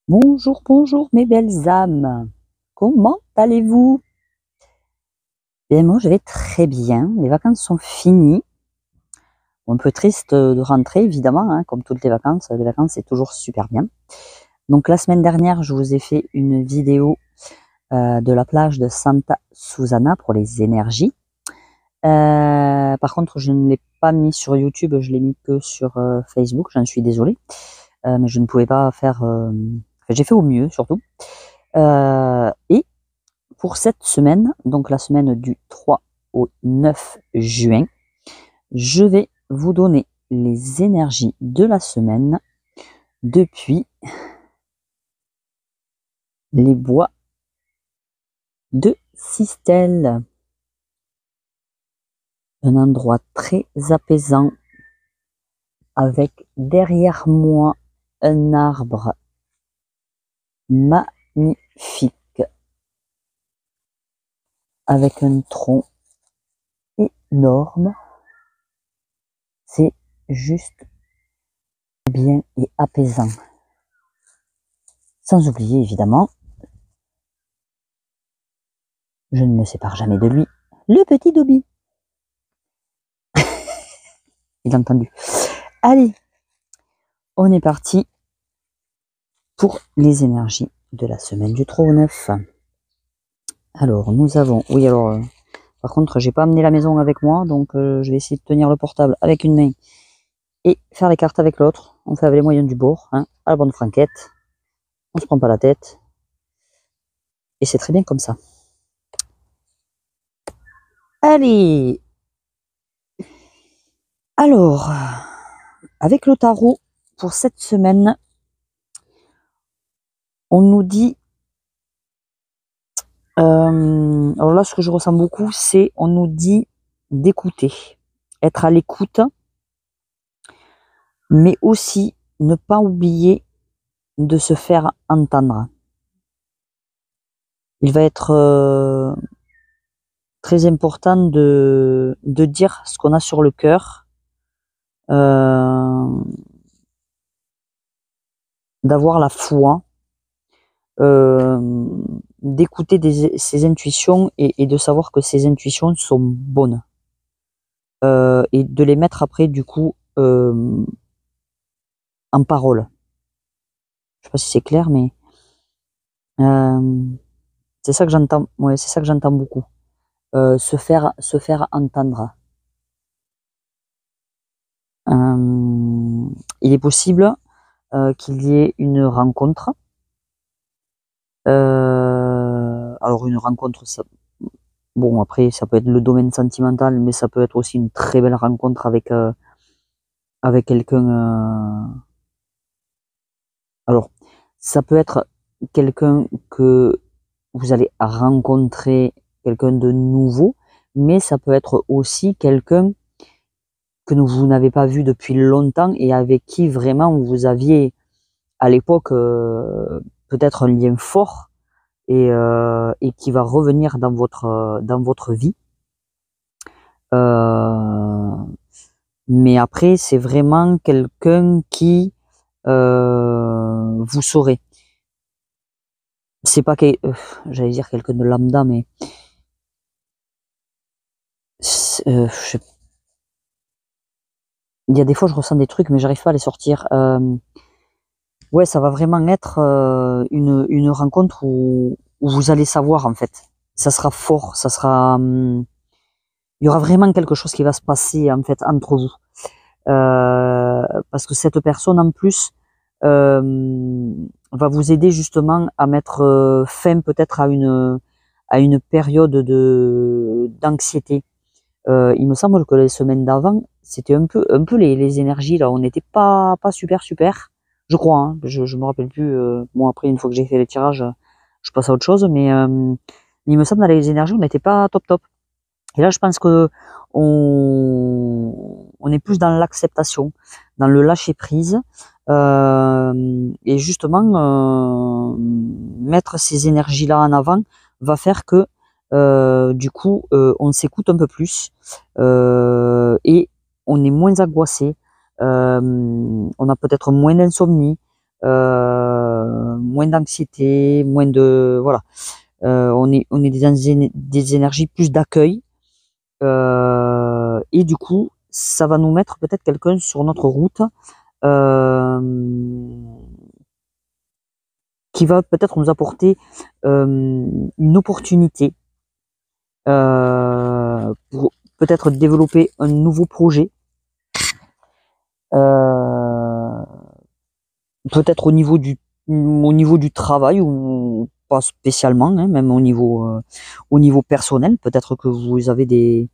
Bonjour, bonjour mes belles âmes. Comment allez-vous? Bien, moi je vais très bien. Les vacances sont finies. Un peu triste de rentrer évidemment, hein, comme toutes les vacances. Les vacances c'est toujours super bien. Donc la semaine dernière, je vous ai fait une vidéo de la plage de Santa Susana pour les énergies. Par contre, je ne l'ai pas mis sur YouTube, je l'ai mis que sur Facebook. J'en suis désolée, mais je ne pouvais pas faire. J'ai fait au mieux surtout. Et pour cette semaine, donc la semaine du 3 au 9 juin, je vais vous donner les énergies de la semaine depuis les bois de Sistel. Un endroit très apaisant avec derrière moi un arbre magnifique avec un tronc énorme. C'est juste bien et apaisant. Sans oublier évidemment, je ne me sépare jamais de lui, le petit Dobby. Il a entendu. Allez, on est parti pour les énergies de la semaine du 3 au 9. Alors, nous avons... Oui, alors, par contre, j'ai pas amené la maison avec moi, donc je vais essayer de tenir le portable avec une main et faire les cartes avec l'autre. On fait avec les moyens du bord, hein, à la bonne franquette. On se prend pas la tête. Et c'est très bien comme ça. Allez. Alors, avec le tarot, pour cette semaine, on nous dit... alors là, ce que je ressens beaucoup, c'est on nous dit d'écouter, être à l'écoute, mais aussi ne pas oublier de se faire entendre. Il va être très important de dire ce qu'on a sur le cœur, d'avoir la foi, d'écouter ses intuitions et de savoir que ses intuitions sont bonnes. Et de les mettre après, du coup, en parole. Je sais pas si c'est clair, mais c'est ça que j'entends. Ouais, c'est ça que j'entends beaucoup. Se faire entendre. Il est possible qu'il y ait une rencontre. Alors une rencontre, ça, bon après ça peut être le domaine sentimental, mais ça peut être aussi une très belle rencontre avec quelqu'un. Alors ça peut être quelqu'un que vous allez rencontrer, quelqu'un de nouveau, mais ça peut être aussi quelqu'un que vous n'avez pas vu depuis longtemps et avec qui vraiment vous aviez à l'époque peut-être un lien fort et qui va revenir dans votre vie. Mais après, c'est vraiment quelqu'un qui vous saurez. C'est pas que, j'allais dire quelqu'un de lambda, mais il y a des fois je ressens des trucs, mais j'arrive pas à les sortir. Ouais, ça va vraiment être une rencontre où vous allez savoir en fait. Ça sera fort, ça sera. Il y aura vraiment quelque chose qui va se passer en fait entre vous. Parce que cette personne en plus va vous aider justement à mettre fin peut-être à une période de d'anxiété. Il me semble que les semaines d'avant, c'était un peu les énergies là, on n'était pas super, je crois. Hein, je me rappelle plus. Bon après une fois que j'ai fait les tirages, je passe à autre chose, mais il me semble dans les énergies, on n'était pas top. Et là, je pense que on est plus dans l'acceptation, dans le lâcher prise, et justement mettre ces énergies-là en avant va faire que du coup on s'écoute un peu plus et on est moins angoissé, on a peut-être moins d'insomnie, moins d'anxiété, moins de voilà. On est dans des énergies plus d'accueil. Et du coup, ça va nous mettre peut-être quelqu'un sur notre route qui va peut-être nous apporter une opportunité pour peut-être développer un nouveau projet, peut-être au niveau du travail ou pas spécialement, hein, même au niveau personnel. Peut-être que vous avez des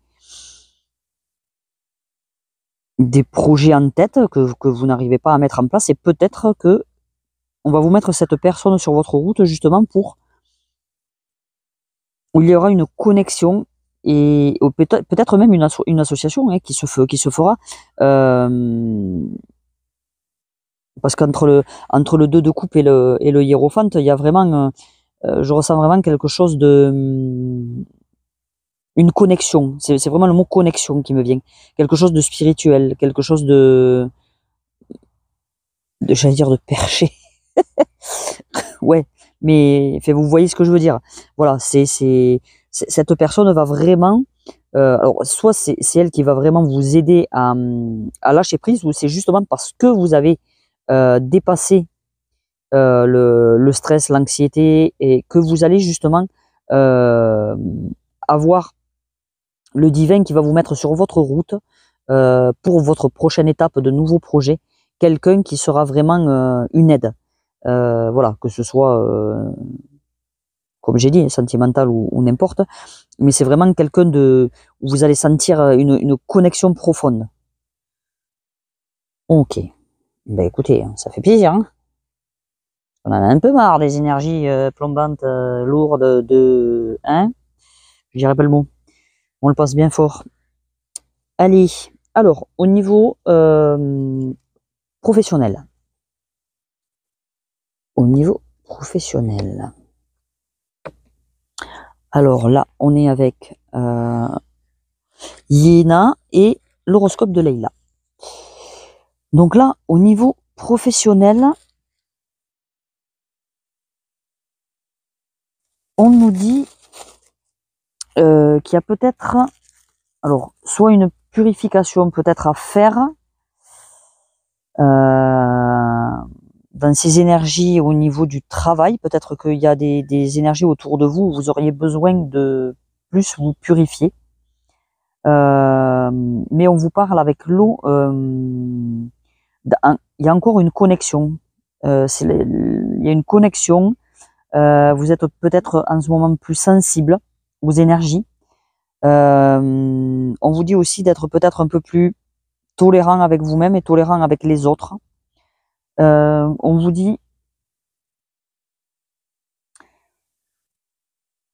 projets en tête que vous n'arrivez pas à mettre en place, et peut-être que on va vous mettre cette personne sur votre route justement où il y aura une connexion et peut-être même une association hein, qui se fera parce qu'entre le 2 de coupe et le hiérophante, il y a vraiment je ressens vraiment quelque chose de une connexion. C'est vraiment le mot connexion qui me vient. Quelque chose de spirituel, quelque chose j'allais dire de perché. Ouais, mais vous voyez ce que je veux dire. Voilà, cette personne va vraiment, alors soit c'est elle qui va vraiment vous aider à lâcher prise, ou c'est justement parce que vous avez dépassé le stress, l'anxiété, et que vous allez justement avoir le divin qui va vous mettre sur votre route pour votre prochaine étape de nouveaux projets, quelqu'un qui sera vraiment une aide. Voilà, que ce soit, comme j'ai dit, sentimental ou n'importe, mais c'est vraiment quelqu'un où vous allez sentir une connexion profonde. Ok, ben écoutez, ça fait plaisir, hein. On en a un peu marre des énergies plombantes, lourdes, hein, je dirais pas le mot. On le passe bien fort. Allez, alors, au niveau professionnel. Au niveau professionnel. Alors là, on est avec Yéna et l'horoscope de Leïla. Donc là, au niveau professionnel, on nous dit qu'il y a peut-être, alors, soit une purification peut-être à faire dans ces énergies au niveau du travail. Peut-être qu'il y a des énergies autour de vous où vous auriez besoin de plus vous purifier. Mais on vous parle avec l'eau. Il y a encore une connexion. Il y a une connexion. Vous êtes peut-être en ce moment plus sensible aux énergies. On vous dit aussi d'être peut-être un peu plus tolérant avec vous-même et tolérant avec les autres. On vous dit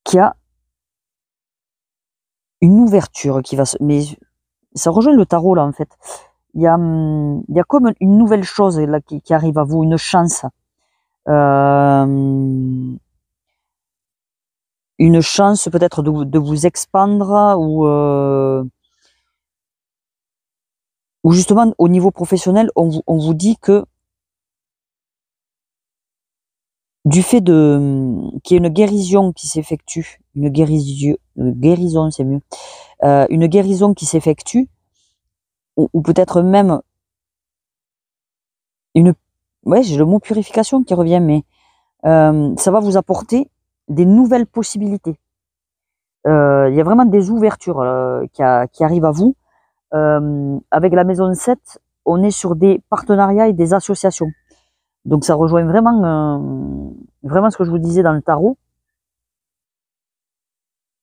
qu'il y a une ouverture qui va se... Mais ça rejoint le tarot là en fait. Il y a comme une nouvelle chose là qui arrive à vous, une chance. Une chance peut-être de vous expandre ou justement au niveau professionnel, on vous dit que du fait qu'il y ait une guérison qui s'effectue, une guérison c'est mieux, une guérison qui s'effectue, ou peut-être même ouais, j'ai le mot purification qui revient, mais ça va vous apporter des nouvelles possibilités. Il y a vraiment des ouvertures qui arrivent à vous. Avec la maison 7, on est sur des partenariats et des associations. Donc ça rejoint vraiment ce que je vous disais dans le tarot.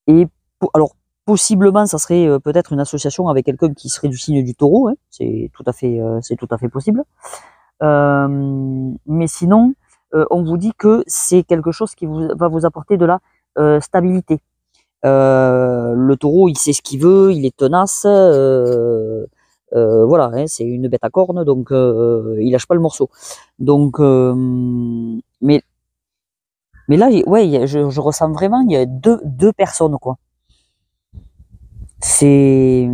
Et alors possiblement, ça serait peut-être une association avec quelqu'un qui serait du signe du taureau. Hein, c'est tout à fait possible. Mais sinon, on vous dit que c'est quelque chose qui va vous apporter de la stabilité. Le taureau, il sait ce qu'il veut, il est tenace. Voilà, hein, c'est une bête à cornes, donc il lâche pas le morceau. Donc, mais là, ouais, je ressens vraiment, il y a deux personnes, quoi. C'est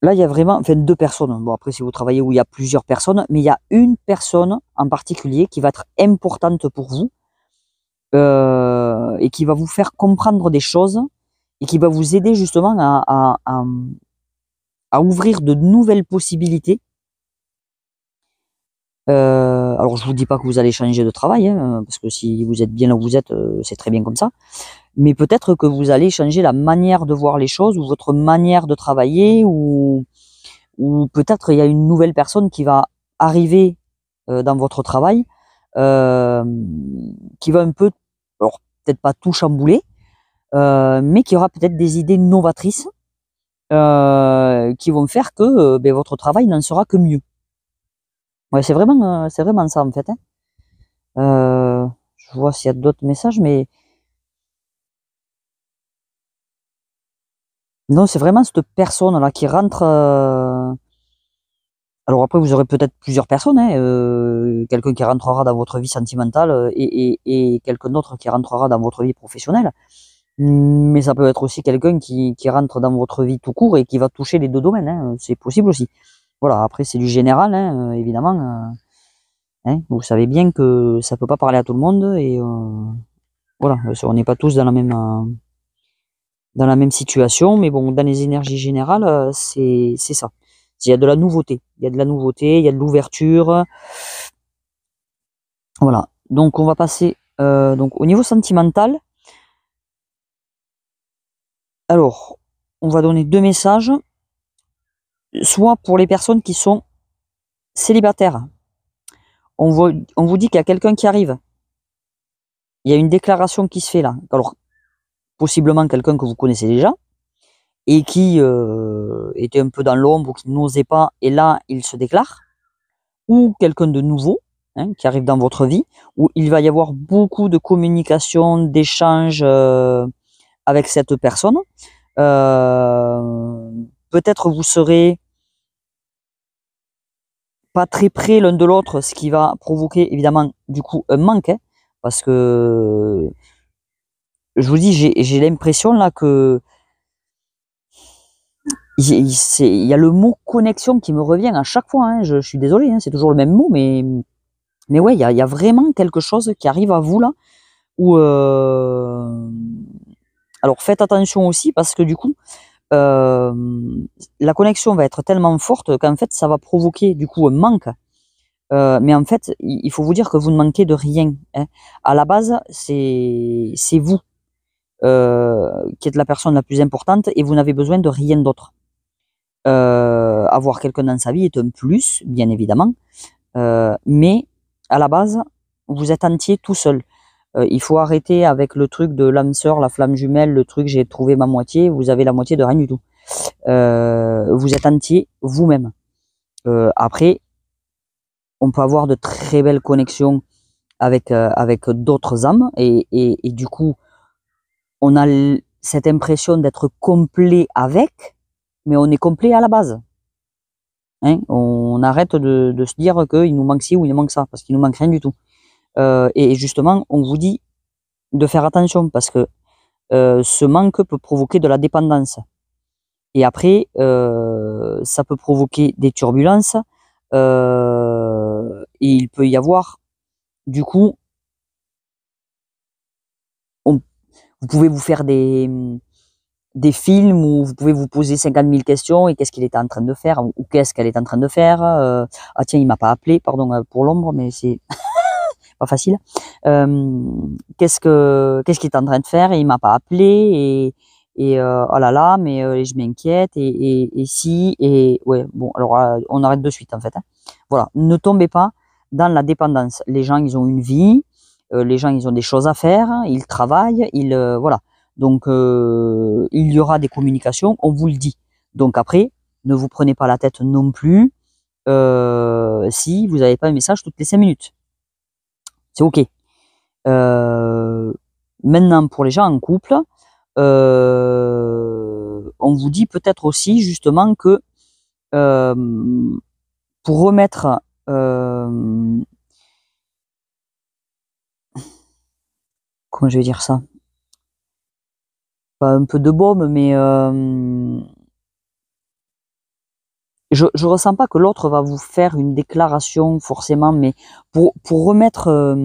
là, il y a vraiment, enfin, 2 personnes. Bon, après, si vous travaillez où il y a plusieurs personnes, mais il y a une personne en particulier qui va être importante pour vous et qui va vous faire comprendre des choses et qui va vous aider justement à ouvrir de nouvelles possibilités. Alors, je vous dis pas que vous allez changer de travail, hein, parce que si vous êtes bien là où vous êtes, c'est très bien comme ça. Mais peut-être que vous allez changer la manière de voir les choses ou votre manière de travailler ou peut-être il y a une nouvelle personne qui va arriver dans votre travail, euh, qui va un peu, alors peut-être pas tout chambouler, mais qui aura peut-être des idées novatrices qui vont faire que ben, votre travail n'en sera que mieux. Ouais, c'est vraiment ça en fait. Hein. Je vois s'il y a d'autres messages, mais non, c'est vraiment cette personne-là qui rentre. Alors après, vous aurez peut-être plusieurs personnes, hein, quelqu'un qui rentrera dans votre vie sentimentale et quelqu'un d'autre qui rentrera dans votre vie professionnelle. Mais ça peut être aussi quelqu'un qui rentre dans votre vie tout court et qui va toucher les 2 domaines. Hein, c'est possible aussi. Voilà, après c'est du général, hein, évidemment. Hein, vous savez bien que ça peut pas parler à tout le monde et voilà, on n'est pas tous dans la même situation, mais bon, dans les énergies générales, c'est ça. Il y a de la nouveauté, il y a de la nouveauté, il y a de l'ouverture. Voilà. Donc on va passer donc au niveau sentimental. Alors, on va donner 2 messages, soit pour les personnes qui sont célibataires. On vous dit qu'il y a quelqu'un qui arrive. Il y a une déclaration qui se fait là. Alors, possiblement quelqu'un que vous connaissez déjà et qui était un peu dans l'ombre ou qui n'osait pas, et là, il se déclare. Ou quelqu'un de nouveau hein, qui arrive dans votre vie, où il va y avoir beaucoup de communication, d'échanges avec cette personne. Peut-être vous serez pas très près l'un de l'autre, ce qui va provoquer évidemment du coup un manque, hein, parce que je vous dis, j'ai l'impression là que il y a le mot connexion qui me revient à chaque fois. Hein, je suis désolé, hein, c'est toujours le même mot, mais ouais, il y a vraiment quelque chose qui arrive à vous là, où alors faites attention aussi parce que du coup la connexion va être tellement forte qu'en fait ça va provoquer du coup un manque. Mais en fait, il faut vous dire que vous ne manquez de rien. Hein. À la base, c'est vous qui êtes la personne la plus importante et vous n'avez besoin de rien d'autre. Avoir quelqu'un dans sa vie est un plus, bien évidemment, mais à la base, vous êtes entier tout seul. Il faut arrêter avec le truc de l'âme sœur, la flamme jumelle, le truc j'ai trouvé ma moitié, vous avez la moitié de rien du tout. Vous êtes entier vous-même. Après, on peut avoir de très belles connexions avec d'autres âmes et du coup, on a cette impression d'être complet avec, mais on est complet à la base. Hein, on arrête de se dire qu'il nous manque ci ou il nous manque ça, parce qu'il nous manque rien du tout. Et justement, on vous dit de faire attention parce que ce manque peut provoquer de la dépendance. Et après, ça peut provoquer des turbulences. Et il peut y avoir, du coup, vous pouvez vous faire des films où vous pouvez vous poser 50 000 questions et qu'est-ce qu'il était en train de faire ou qu'est-ce qu'elle est en train de faire. Ah tiens, il m'a pas appelé, pardon pour l'ombre, mais c'est pas facile. Qu'est-ce qu'il est en train de faire et il m'a pas appelé et oh là là, mais je m'inquiète et si et ouais bon alors on arrête de suite en fait. Hein. Voilà, ne tombez pas dans la dépendance. Les gens ils ont une vie, les gens ils ont des choses à faire, ils travaillent, voilà. Donc il y aura des communications, on vous le dit. Donc après, ne vous prenez pas la tête non plus si vous n'avez pas un message toutes les 5 minutes. C'est ok. Maintenant, pour les gens en couple, on vous dit peut-être aussi justement que pour remettre comment je vais dire ça, pas un peu de baume, mais je ressens pas que l'autre va vous faire une déclaration forcément, mais pour remettre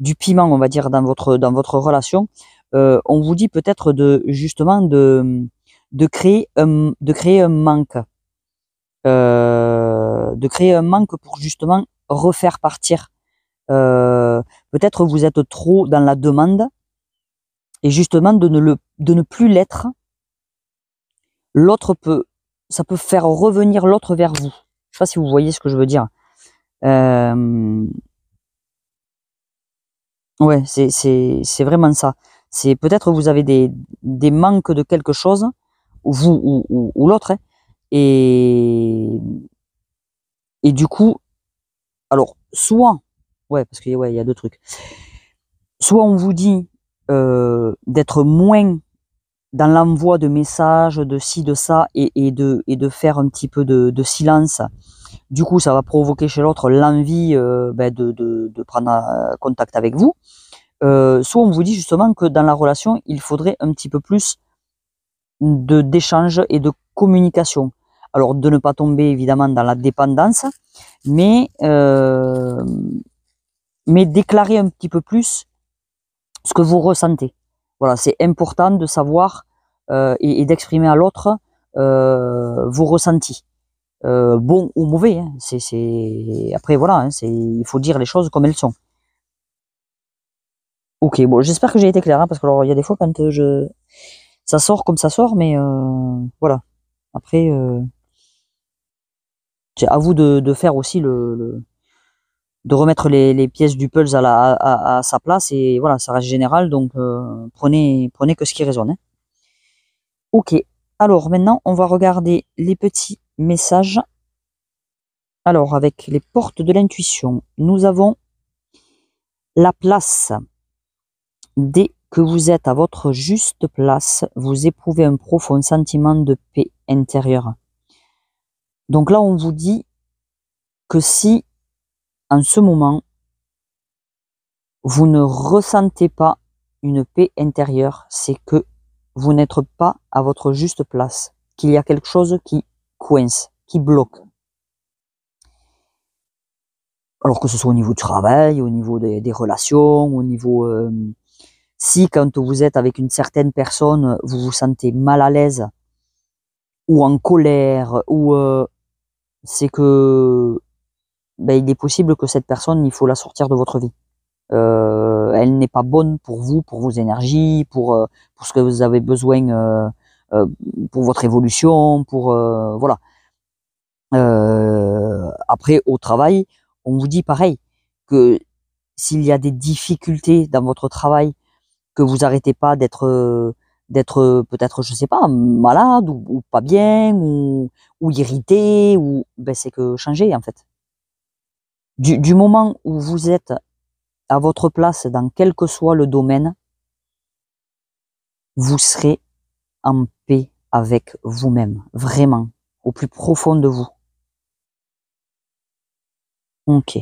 du piment, on va dire, dans votre relation, on vous dit peut-être justement de créer un manque, de créer un manque pour justement refaire partir. Peut-être vous êtes trop dans la demande et justement de ne plus l'être. Ça peut faire revenir l'autre vers vous. Je sais pas si vous voyez ce que je veux dire. Ouais, c'est vraiment ça. C'est peut-être vous avez des manques de quelque chose, ou vous ou l'autre, hein, et et du coup, alors soit, ouais, parce que ouais, il y a deux trucs. Soit on vous dit d'être moins dans l'envoi de messages, de ci, de ça, et de faire un petit peu de silence. Du coup, ça va provoquer chez l'autre l'envie de prendre contact avec vous. Soit on vous dit justement que dans la relation, il faudrait un petit peu plus d'échange et de communication. Alors, de ne pas tomber évidemment dans la dépendance, mais déclarer un petit peu plus ce que vous ressentez. Voilà, c'est important de savoir et d'exprimer à l'autre vos ressentis. Bons ou mauvais, hein. Après voilà, hein, il faut dire les choses comme elles sont. Ok, bon, j'espère que j'ai été clair, hein, parce que alors il y a des fois quand ça sort comme ça sort, mais voilà. Après, c'est à vous de faire aussi de remettre les pièces du puzzle à sa place, et voilà, ça reste général, donc prenez que ce qui résonne, hein. Ok, alors maintenant on va regarder les petits messages. Alors avec les portes de l'intuition, nous avons la place. Dès que vous êtes à votre juste place, vous éprouvez un profond sentiment de paix intérieure. Donc là, on vous dit que si, en ce moment, vous ne ressentez pas une paix intérieure, c'est que vous n'êtes pas à votre juste place, qu'il y a quelque chose qui coince, qui bloque. Alors que ce soit au niveau du travail, au niveau des relations, au niveau... si quand vous êtes avec une certaine personne, vous vous sentez mal à l'aise, ou en colère, ou c'est que il est possible que cette personne, il faut la sortir de votre vie. Elle n'est pas bonne pour vous, pour vos énergies, pour ce que vous avez besoin, euh, pour votre évolution, pour voilà. Après, au travail, on vous dit pareil, que s'il y a des difficultés dans votre travail, que vous arrêtez pas d'être peut-être, je sais pas, malade ou pas bien, ou irrité, ou c'est que changez en fait. Du moment où vous êtes à votre place dans quel que soit le domaine, vous serez en paix avec vous-même, vraiment, au plus profond de vous. Ok.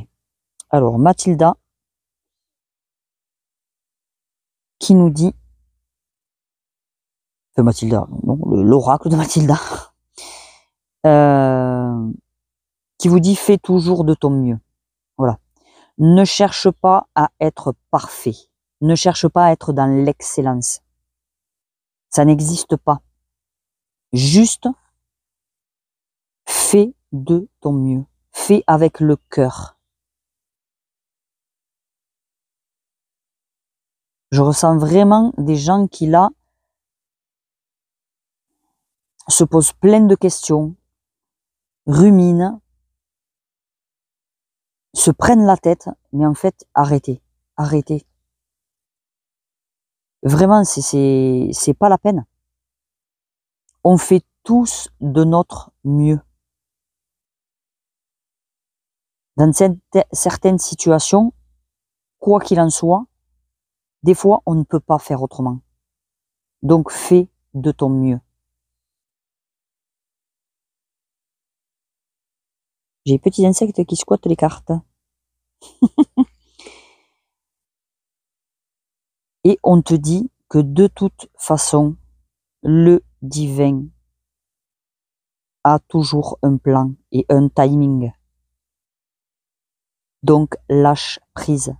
Alors, Mathilda, qui nous dit, Mathilda, non, l'oracle de Mathilda, qui vous dit, fais toujours de ton mieux. Voilà. Ne cherche pas à être parfait. Ne cherche pas à être dans l'excellence. Ça n'existe pas. Juste, fais de ton mieux. Fais avec le cœur. Je ressens vraiment des gens qui, là, se posent plein de questions, ruminent, se prennent la tête, mais en fait, arrêtez. Arrêtez. Vraiment, c'est pas la peine. On fait tous de notre mieux. Dans certaines situations, quoi qu'il en soit, des fois, on ne peut pas faire autrement. Donc, fais de ton mieux. J'ai des petits insectes qui squattent les cartes. Et on te dit que de toute façon, le divin a toujours un plan et un timing. Donc lâche prise.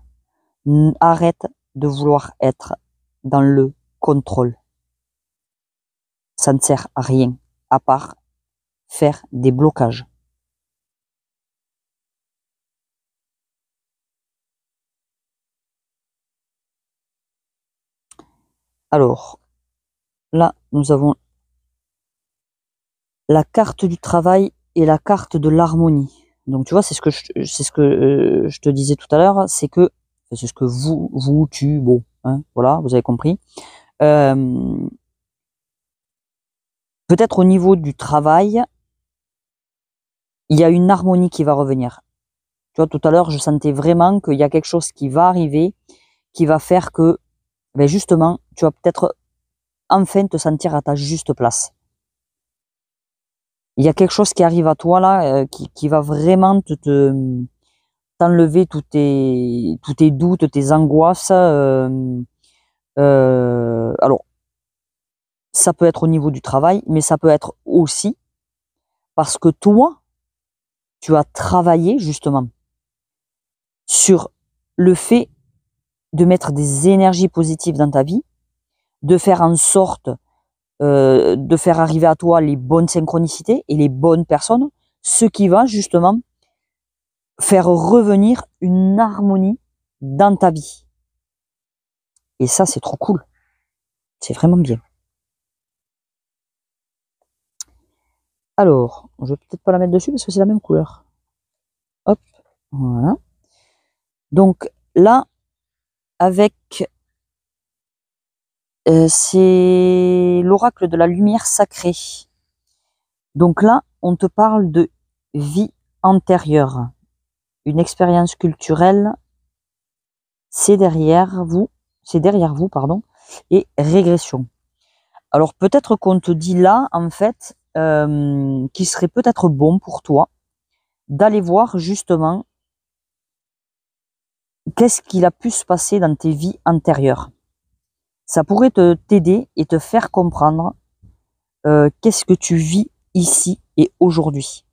Arrête de vouloir être dans le contrôle. Ça ne sert à rien, à part faire des blocages. Alors, là, nous avons la carte du travail et la carte de l'harmonie. Donc, tu vois, c'est ce que je te disais tout à l'heure, c'est ce que tu, bon, hein, voilà, vous avez compris. Peut-être au niveau du travail, il y a une harmonie qui va revenir. Tu vois, tout à l'heure, je sentais vraiment qu'il y a quelque chose qui va arriver, qui va faire que, ben justement, tu vas peut-être enfin te sentir à ta juste place. Il y a quelque chose qui arrive à toi là, qui va vraiment t'enlever tous tes doutes, tes angoisses. Alors, ça peut être au niveau du travail, mais ça peut être aussi parce que toi, tu as travaillé justement sur le fait de mettre des énergies positives dans ta vie, de faire en sorte de faire arriver à toi les bonnes synchronicités et les bonnes personnes, ce qui va justement faire revenir une harmonie dans ta vie. Et ça, c'est trop cool. C'est vraiment bien. Alors, je vais peut-être pas la mettre dessus parce que c'est la même couleur. Hop, voilà. Donc là, avec c'est l'oracle de la lumière sacrée. Donc là, on te parle de vie antérieure. Une expérience culturelle, c'est derrière vous, pardon, et régression. Alors peut-être qu'on te dit là, en fait, qu'il serait peut-être bon pour toi d'aller voir justement qu'est-ce qu'il a pu se passer dans tes vies antérieures. Ça pourrait t'aider et te faire comprendre qu'est-ce que tu vis ici et aujourd'hui.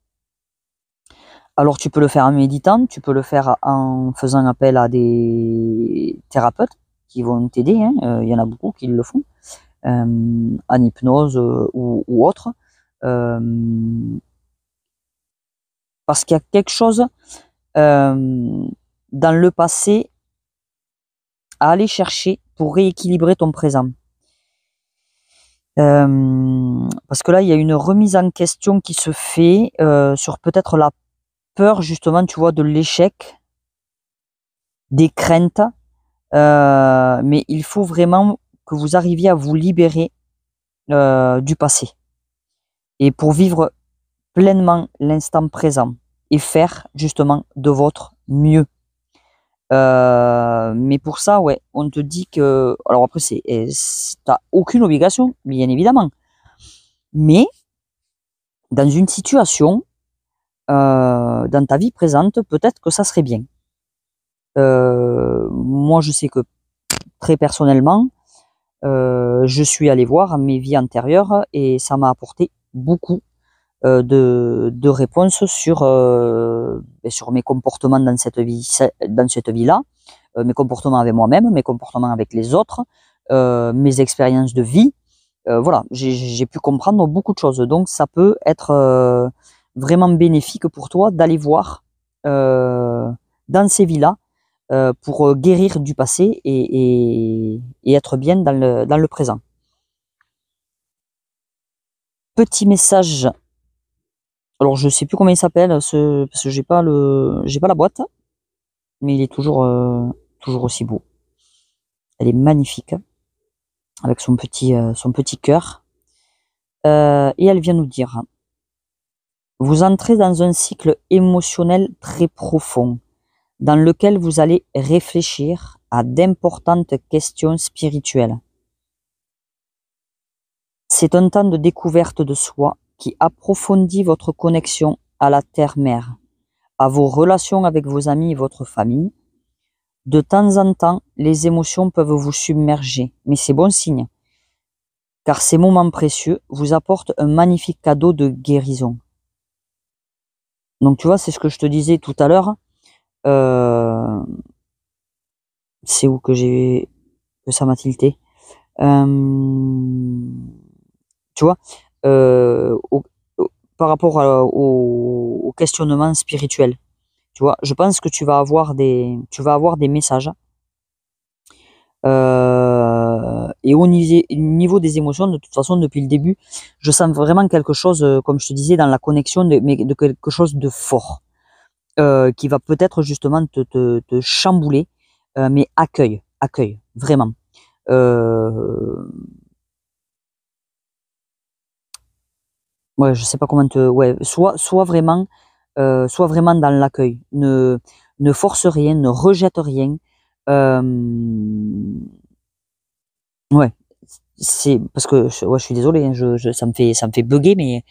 Alors tu peux le faire en méditant, tu peux le faire en faisant appel à des thérapeutes qui vont t'aider, hein. Y en a beaucoup qui le font, en hypnose ou autre. Parce qu'il y a quelque chose dans le passé à aller chercher pour rééquilibrer ton présent. Parce que là, il y a une remise en question qui se fait sur peut-être la peur, justement, tu vois, de l'échec, des craintes, mais il faut vraiment que vous arriviez à vous libérer du passé et pour vivre pleinement l'instant présent et faire justement de votre mieux. Mais pour ça, ouais, on te dit que, alors après, t'as aucune obligation, bien évidemment, mais dans une situation, dans ta vie présente, peut-être que ça serait bien. Moi, je sais que très personnellement, je suis allée voir mes vies antérieures et ça m'a apporté beaucoup de réponses sur mes comportements dans cette vie-là, mes comportements avec moi-même, mes comportements avec les autres, mes expériences de vie. Voilà, j'ai pu comprendre beaucoup de choses. Donc, ça peut être vraiment bénéfique pour toi d'aller voir dans ces vies-là pour guérir du passé et être bien dans le présent. Petit message. Alors je sais plus comment il s'appelle, parce que j'ai pas la boîte, mais il est toujours aussi beau. Elle est magnifique, avec son petit cœur. Et elle vient nous dire: vous entrez dans un cycle émotionnel très profond, dans lequel vous allez réfléchir à d'importantes questions spirituelles. C'est un temps de découverte de soi qui approfondit votre connexion à la terre-mère, à vos relations avec vos amis et votre famille. De temps en temps, les émotions peuvent vous submerger, mais c'est bon signe, car ces moments précieux vous apportent un magnifique cadeau de guérison. Donc tu vois, c'est ce que je te disais tout à l'heure. C'est où que ça m'a tilté. Tu vois, par rapport au questionnement spirituel. Tu vois, je pense que tu vas avoir des messages. Et au niveau des émotions, de toute façon, depuis le début, je sens vraiment quelque chose, comme je te disais, dans la connexion, mais de quelque chose de fort, qui va peut-être justement te chambouler, mais accueille, vraiment. Ouais, je sais pas comment ouais, soit vraiment, dans l'accueil. Ne force rien, ne rejette rien. Euh, ouais, c'est parce que ouais, je suis désolé, hein, ça me fait bugger, mais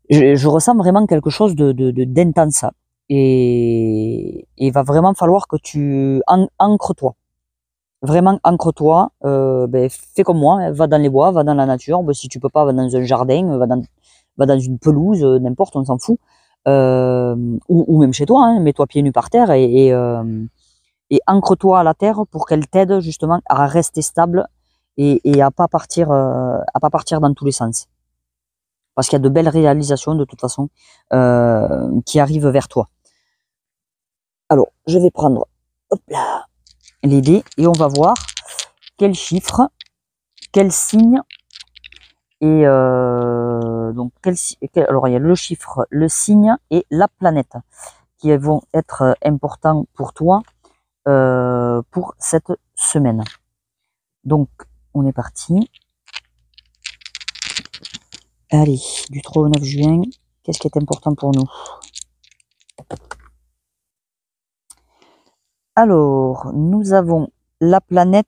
je ressens vraiment quelque chose d'intense, et il va vraiment falloir que tu ancres-toi. Vraiment, ancre-toi, fais comme moi, hein, va dans les bois, va dans la nature, si tu peux pas, va dans un jardin, va dans une pelouse, n'importe, on s'en fout, ou même chez toi, hein, mets-toi pieds nus par terre, et ancre-toi à la terre pour qu'elle t'aide justement à rester stable, et à pas partir dans tous les sens. Parce qu'il y a de belles réalisations de toute façon, qui arrivent vers toi. Alors, je vais prendre, hop là, les dés, et on va voir quel chiffre, quel signe, et donc alors il y a le chiffre, le signe et la planète qui vont être importants pour toi, pour cette semaine. Donc on est parti. Allez, du 3 au 9 juin, qu'est-ce qui est important pour nous? Alors, nous avons la planète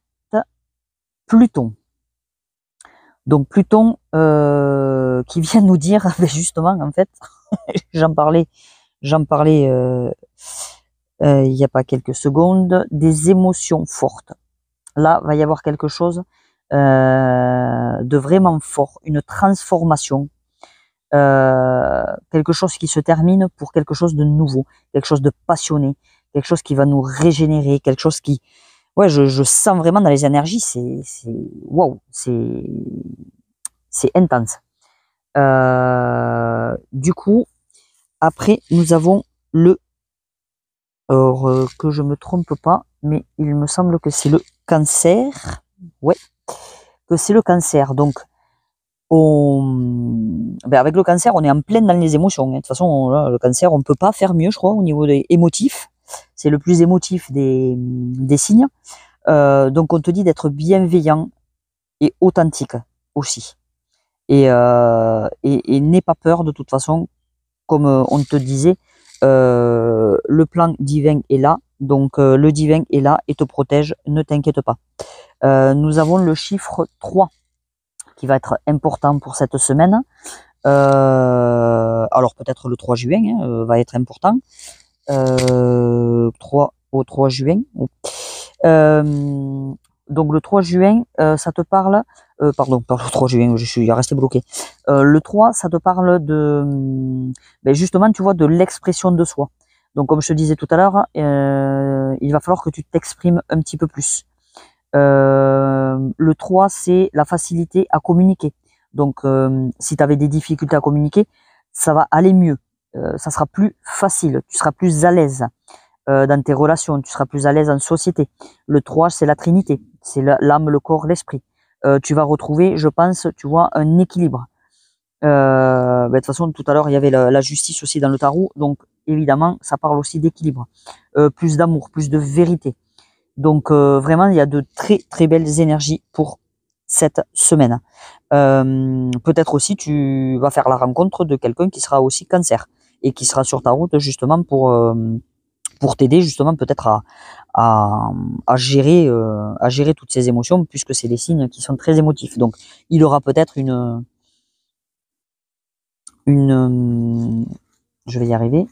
Pluton. Donc Pluton, qui vient nous dire, justement, en fait, j'en parlais il y a pas quelques secondes, des émotions fortes. Là, va y avoir quelque chose de vraiment fort, une transformation, quelque chose qui se termine pour quelque chose de nouveau, quelque chose de passionné, quelque chose qui va nous régénérer, quelque chose qui, ouais, je sens vraiment dans les énergies, waouh, c'est intense. Du coup, après, nous avons le, alors que je me trompe pas, mais il me semble que c'est le Cancer. Ouais, que c'est le Cancer. Donc, avec le Cancer, on est en plein dans les émotions, hein. De toute façon, là, le Cancer, on peut pas faire mieux, je crois, au niveau des émotifs. C'est le plus émotif des signes. Donc, on te dit d'être bienveillant et authentique aussi. Et n'aie pas peur, de toute façon, comme on te disait, le plan divin est là. Donc, le divin est là et te protège, ne t'inquiète pas. Nous avons le chiffre 3 qui va être important pour cette semaine. Alors peut-être le 3 juin, hein, va être important. 3 juin. Donc le 3 juin, ça te parle, pardon, pas le 3 juin, je suis resté bloqué. Le 3, ça te parle de, justement, tu vois, de l'expression de soi. Donc comme je te disais tout à l'heure, il va falloir que tu t'exprimes un petit peu plus. Le 3, c'est la facilité à communiquer. Donc, si tu avais des difficultés à communiquer, ça va aller mieux. Ça sera plus facile. Tu seras plus à l'aise dans tes relations. Tu seras plus à l'aise en société. Le 3, c'est la Trinité. C'est l'âme, le corps, l'esprit. Tu vas retrouver, je pense, tu vois, un équilibre. De toute façon, tout à l'heure, il y avait la justice aussi dans le tarot. Donc, évidemment, ça parle aussi d'équilibre. Plus d'amour, plus de vérité. Donc vraiment, il y a de très très belles énergies pour cette semaine. Peut-être aussi tu vas faire la rencontre de quelqu'un qui sera aussi Cancer et qui sera sur ta route justement pour t'aider justement peut-être à gérer toutes ces émotions, puisque c'est des signes qui sont très émotifs. Donc il aura peut-être je vais y arriver.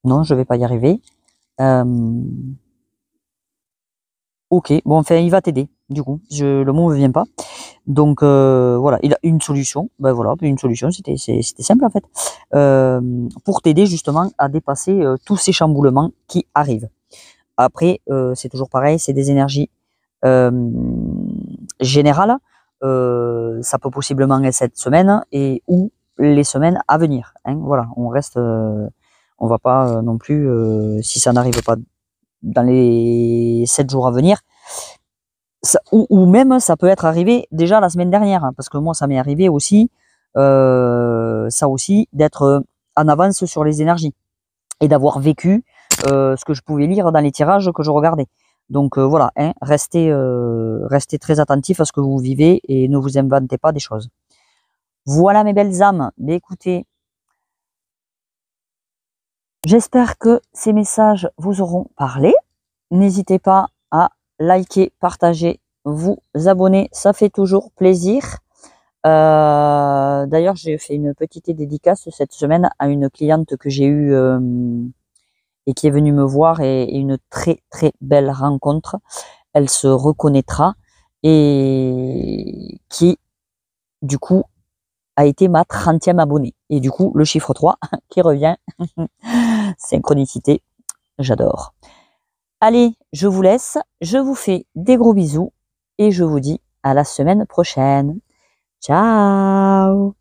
Non, je vais pas y arriver. Ok, bon, enfin, il va t'aider. du coup, le mot me vient pas. Donc voilà, il a une solution. Ben voilà, une solution, c'était simple en fait, pour t'aider justement à dépasser tous ces chamboulements qui arrivent. Après, c'est toujours pareil, c'est des énergies générales. Ça peut possiblement être cette semaine et ou les semaines à venir. Hein, voilà, on reste, on va pas non plus, si ça n'arrive pas dans les 7 jours à venir, ça, ou même ça peut être arrivé déjà la semaine dernière, hein, parce que moi ça m'est arrivé aussi, ça aussi, d'être en avance sur les énergies et d'avoir vécu ce que je pouvais lire dans les tirages que je regardais. Donc voilà, hein, restez très attentifs à ce que vous vivez et ne vous inventez pas des choses. Voilà mes belles âmes, mais écoutez, j'espère que ces messages vous auront parlé. N'hésitez pas à liker, partager, vous abonner, ça fait toujours plaisir. D'ailleurs, j'ai fait une petite dédicace cette semaine à une cliente que j'ai eue et qui est venue me voir et une très très belle rencontre. Elle se reconnaîtra et qui, du coup, a été ma 30e abonnée. Et du coup, le chiffre 3 qui revient. Synchronicité, j'adore. Allez, je vous laisse, je vous fais des gros bisous et je vous dis à la semaine prochaine. Ciao!